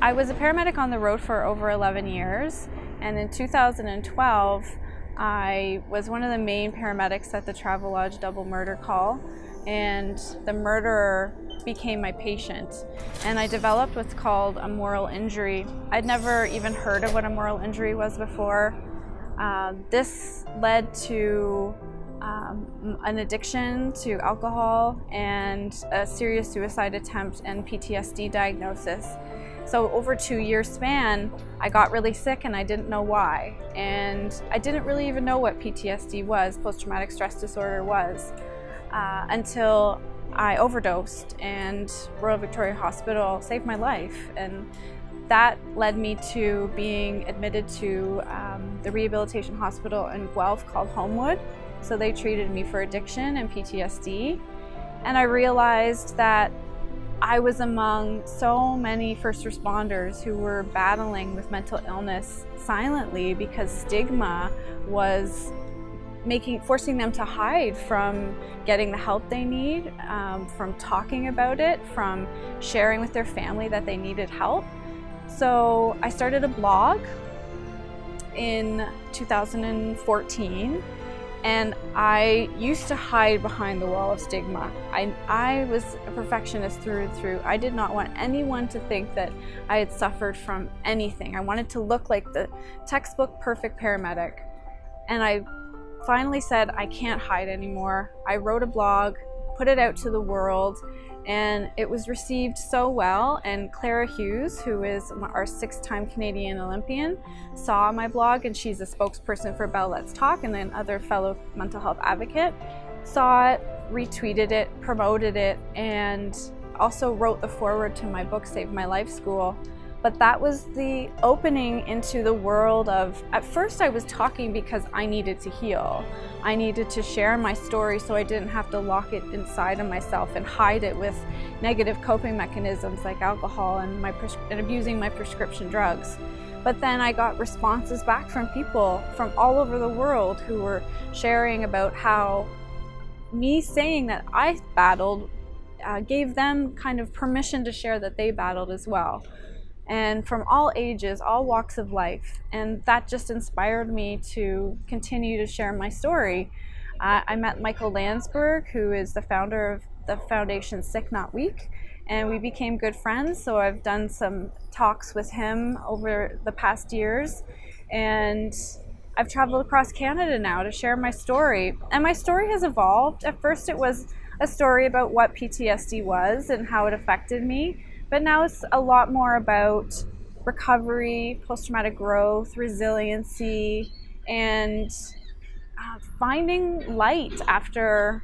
I was a paramedic on the road for over 11 years, and in 2012 I was one of the main paramedics at the Travelodge double murder call, and the murderer became my patient, and I developed what's called a moral injury. I'd never even heard of what a moral injury was before. This led to an addiction to alcohol and a serious suicide attempt and PTSD diagnosis. So over a 2-year span, I got really sick and I didn't know why. And I didn't really even know what PTSD was, post-traumatic stress disorder was, until I overdosed and Royal Victoria Hospital saved my life. And that led me to being admitted to the rehabilitation hospital in Guelph called Homewood. So they treated me for addiction and PTSD. And I realized that I was among so many first responders who were battling with mental illness silently because stigma was forcing them to hide from getting the help they need, from talking about it, from sharing with their family that they needed help. So I started a blog in 2014, and I used to hide behind the wall of stigma. I was a perfectionist through and through. I did not want anyone to think that I had suffered from anything. I wanted to look like the textbook perfect paramedic. And I finally said, I can't hide anymore. I wrote a blog, put it out to the world, and it was received so well. And Clara Hughes, who is our 6-time Canadian Olympian, saw my blog, and she's a spokesperson for Bell Let's Talk, and then other fellow mental health advocate, saw it, retweeted it, promoted it, and also wrote the foreword to my book, Save My Life School. But that was the opening into the world of, at first I was talking because I needed to heal. I needed to share my story so I didn't have to lock it inside of myself and hide it with negative coping mechanisms like alcohol and abusing my prescription drugs. But then I got responses back from people from all over the world who were sharing about how me saying that I battled gave them kind of permission to share that they battled as well. And from all ages, all walks of life. And that just inspired me to continue to share my story. I met Michael Landsberg, who is the founder of the foundation Sick Not Weak, and we became good friends. So I've done some talks with him over the past years, and I've traveled across Canada now to share my story. And my story has evolved. At first it was a story about what PTSD was and how it affected me. But now it's a lot more about recovery, post-traumatic growth, resiliency, and finding light after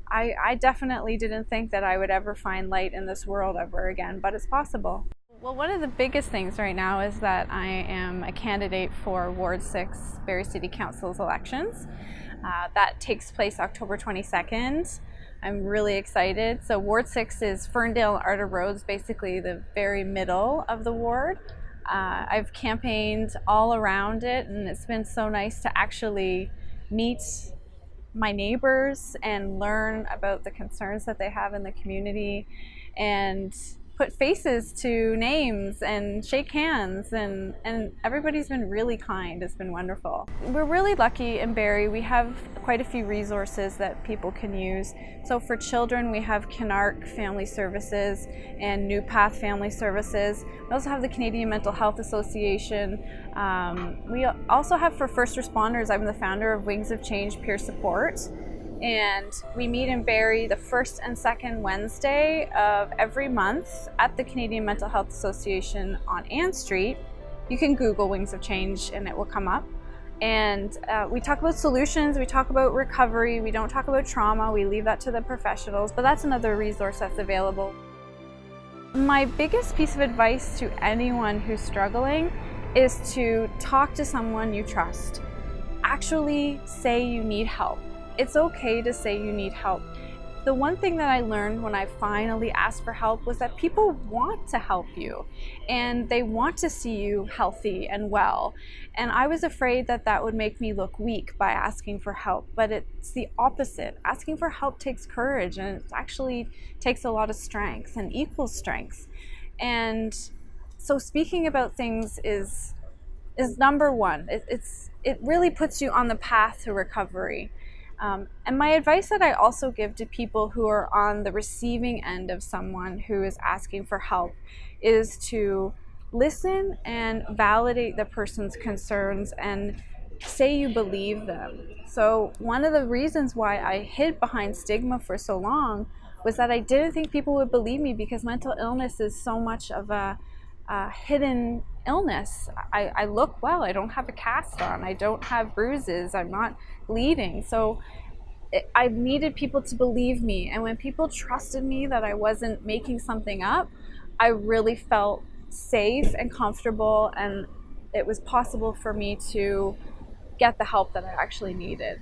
I definitely didn't think that I would ever find light in this world ever again, but it's possible. Well, one of the biggest things right now is that I am a candidate for Ward 6 Barrie City Council's elections. That takes place October 22nd. I'm really excited. So Ward 6 is Ferndale and Arter Roads, basically the very middle of the ward. I've campaigned all around it, and it's been so nice to actually meet my neighbors and learn about the concerns that they have in the community and put faces to names and shake hands, and everybody's been really kind. It's been wonderful. We're really lucky in Barrie. We have quite a few resources that people can use. So for children, we have Kinark Family Services and New Path Family Services. We also have the Canadian Mental Health Association. We also have, for first responders, I'm the founder of Wings of Change Peer Support. And we meet in Barrie the first and second Wednesday of every month at the Canadian Mental Health Association on Ann Street. You can Google Wings of Change and it will come up. And we talk about solutions, we talk about recovery, we don't talk about trauma, we leave that to the professionals, but that's another resource that's available. My biggest piece of advice to anyone who's struggling is to talk to someone you trust. Actually say you need help. It's okay to say you need help. The one thing that I learned when I finally asked for help was that people want to help you and they want to see you healthy and well. And I was afraid that that would make me look weak by asking for help, but it's the opposite. Asking for help takes courage, and it actually takes a lot of strength and equals strength. And So speaking about things is number one. It really puts you on the path to recovery. And my advice that I also give to people who are on the receiving end of someone who is asking for help is to listen and validate the person's concerns and say you believe them. So one of the reasons why I hid behind stigma for so long was that I didn't think people would believe me, because mental illness is so much of a hidden illness. I look well, I don't have a cast on, I don't have bruises, I'm not bleeding. So I needed people to believe me. And when people trusted me that I wasn't making something up, I really felt safe and comfortable, and it was possible for me to get the help that I actually needed.